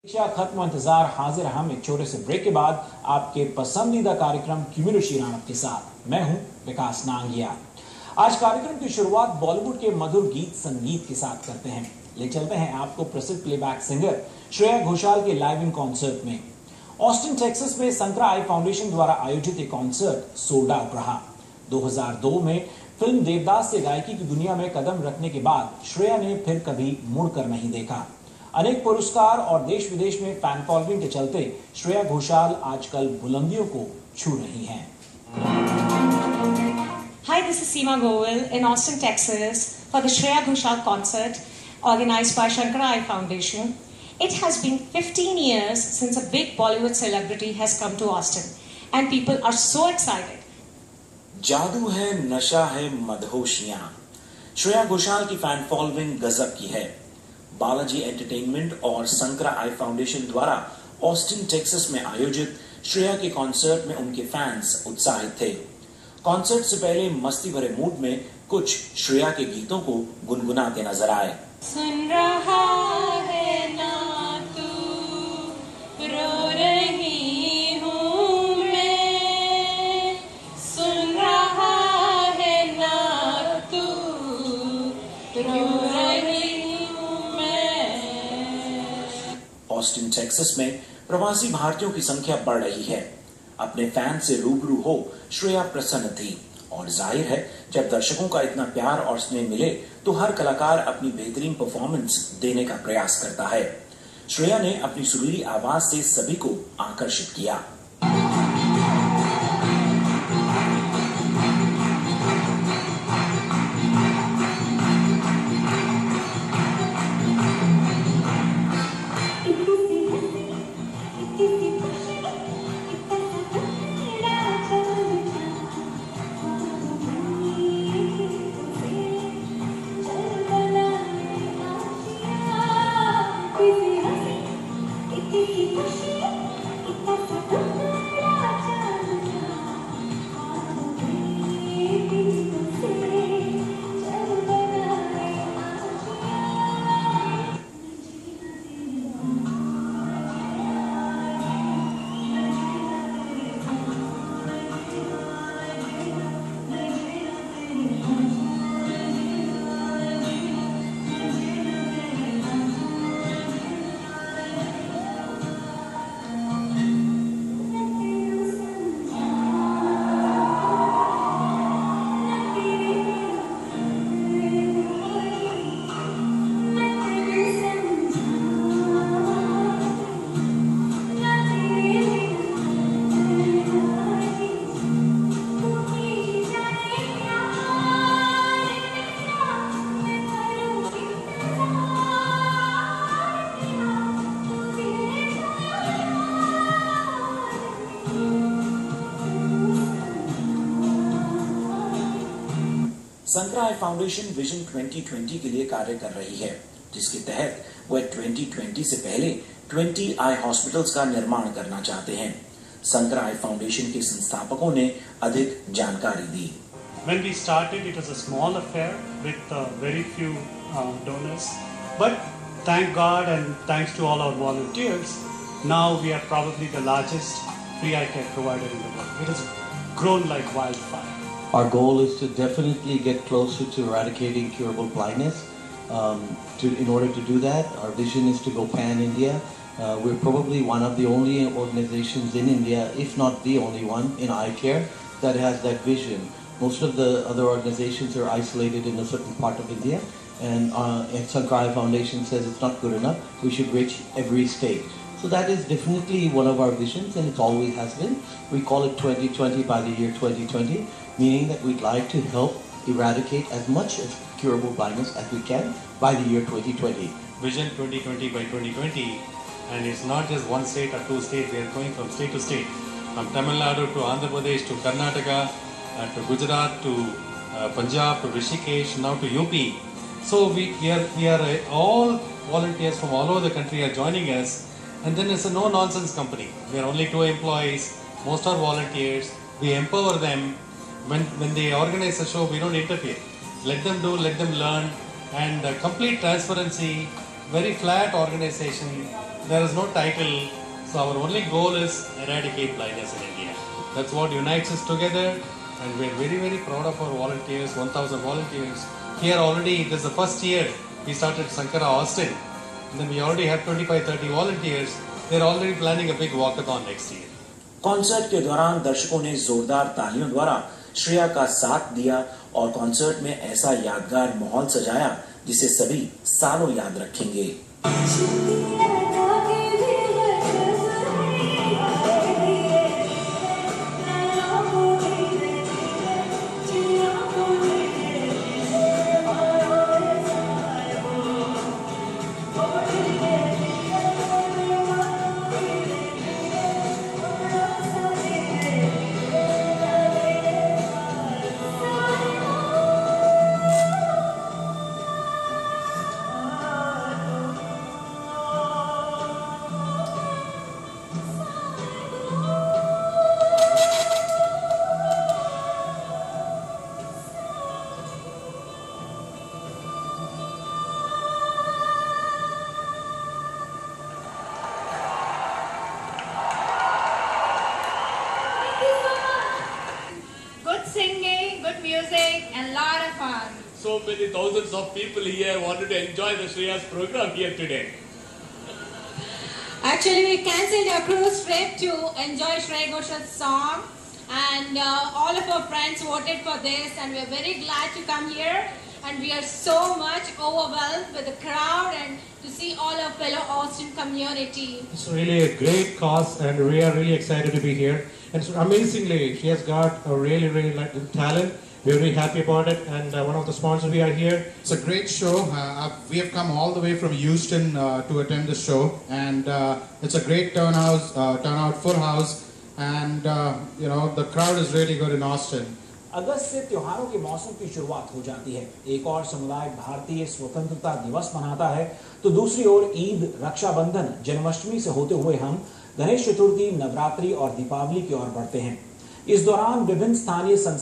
खत्म इंतजार हाजिर हम एक छोटे से ब्रेक के बाद आपके पसंदीदा कार्यक्रम क्यूमिलो श्रीराम के साथ मैं हूं विकास नांगिया। आज कार्यक्रम की शुरुआत बॉलीवुड के मधुर गीत संगीत के साथ करते हैं। ले चलते हैं आपको प्रसिद्ध प्लेबैक सिंगर श्रेया घोषाल के लाइव इन कॉन्सर्ट में। ऑस्टिन टेक्सास में संकरा आई फाउंडेशन द्वारा आयोजित एक कॉन्सर्ट सोल्ड आउट रहा। 2002 में फिल्म देवदास से गायकी की दुनिया में कदम रखने के बाद श्रेया ने फिर कभी मुड़कर नहीं देखा। अनेक पुरस्कार और देश विदेश में फैन फॉलोइंग के चलते श्रेया घोषाल आजकल बुलंदियों को छू रही हैं। Hi, this is Seema Govil in Austin, Texas for the Shreya Ghoshal concert organized by Shankara Eye Foundation. It has been 15 years since a big Bollywood celebrity has come to Austin and people are so excited. जादू है, नशा है, मदहोशियां। श्रेया घोषाल की fan following गजब की है। Balaji entertainment और संकरा आई फाउंडेशन द्वारा ऑस्टिन टेक्सास में आयोजित श्रेया के कॉन्सर्ट में उनके फैंस उत्साहित थे। कॉन्सर्ट से पहले मस्ती भरे मूड में कुछ श्रेया के गीतों को गुनगुनाते नजर आए। सुन रहा है ना तू, रो रही हूँ मैं, सुन रहा है ना तू, रो रही हूँ मैं। ऑस्टिन टेक्सास में प्रवासी भारतीयों की संख्या बढ़ रही है। अपने फैन से रूबरू हो श्रेया प्रसन्न थी और जाहिर है जब दर्शकों का इतना प्यार और स्नेह मिले तो हर कलाकार अपनी बेहतरीन परफॉर्मेंस देने का प्रयास करता है। श्रेया ने अपनी सुरीली आवाज से सभी को आकर्षित किया। संकरा आई फाउंडेशन विजन 2020 के लिए कार्य कर रही है, जिसके तहत वह 2020 से पहले 20 आई हॉस्पिटल्स का निर्माण करना चाहते हैं। संकरा आई फाउंडेशन के संस्थापकों ने अधिक जानकारी दी। When we started, it was a small affair with very few donors, but thank God and thanks to all our volunteers, now we are probably the largest free eye care provider in the world. It has grown like wildfire. Our goal is to definitely get closer to eradicating curable blindness. In order to do that, our vision is to go pan-India. We're probably one of the only organizations in India, if not the only one, in eye care that has that vision. Most of the other organizations are isolated in a certain part of India, and Sankara Eye Foundation says it's not good enough. We should reach every state. So that is definitely one of our visions, and it always has been. We call it 2020 by the year 2020, meaning that we'd like to help eradicate as much of curable blindness as we can by the year 2020. Vision 2020 by 2020, and it's not just one state or two states, they are going from state to state, from Tamil Nadu to Andhra Pradesh to Karnataka, to Gujarat to Punjab to Rishikesh, now to UP. So we are all volunteers from all over the country are joining us, and then it's a no-nonsense company. We are only 2 employees, most are volunteers, we empower them. When they organize a show, we don't interfere. Let them do, let them learn, and complete transparency, very flat organization, there is no title. So our only goal is eradicate blindness in India. That's what unites us together, and we're very, very proud of our volunteers, 1,000 volunteers. Here already, this is the first year we started Sankara Austin. And then we already have 25-30 volunteers. They're already planning a big walkathon next year. Concert के दौरान दर्शकों ने जोरदार तालियों द्वारा श्रेया का साथ दिया और कॉन्सर्ट में ऐसा यादगार माहौल सजाया जिसे सभी सालों याद रखेंगे। Singing, good music, and lot of fun. So many thousands of people here wanted to enjoy the Shreya's program here today. Actually, we cancelled our cruise trip to enjoy Shreya Ghoshal's song, and all of our friends voted for this, and we are very glad to come here. And we are so much overwhelmed with the crowd and to see all our fellow Austin community. It's really a great cause, and we are really excited to be here. And so amazingly, she has got a really, really talent. We're very happy about it, and one of the sponsors we are here. It's a great show. We have come all the way from Houston to attend the show, and it's a great turnout, full house, and the crowd is really good in Austin. अगस्त से त्योहारों के मौसम की शुरुआत हो जाती है। एक और समुदाय भारतीय स्वतंत्रता दिवस मनाता है तो दूसरी ओर ईद, रक्षाबंधन, जन्माष्टमी से होते हुए हम गणेश चतुर्थी, नवरात्रि और दीपावली की ओर बढ़ते हैं। इस दौरान विभिन्न स्थानीय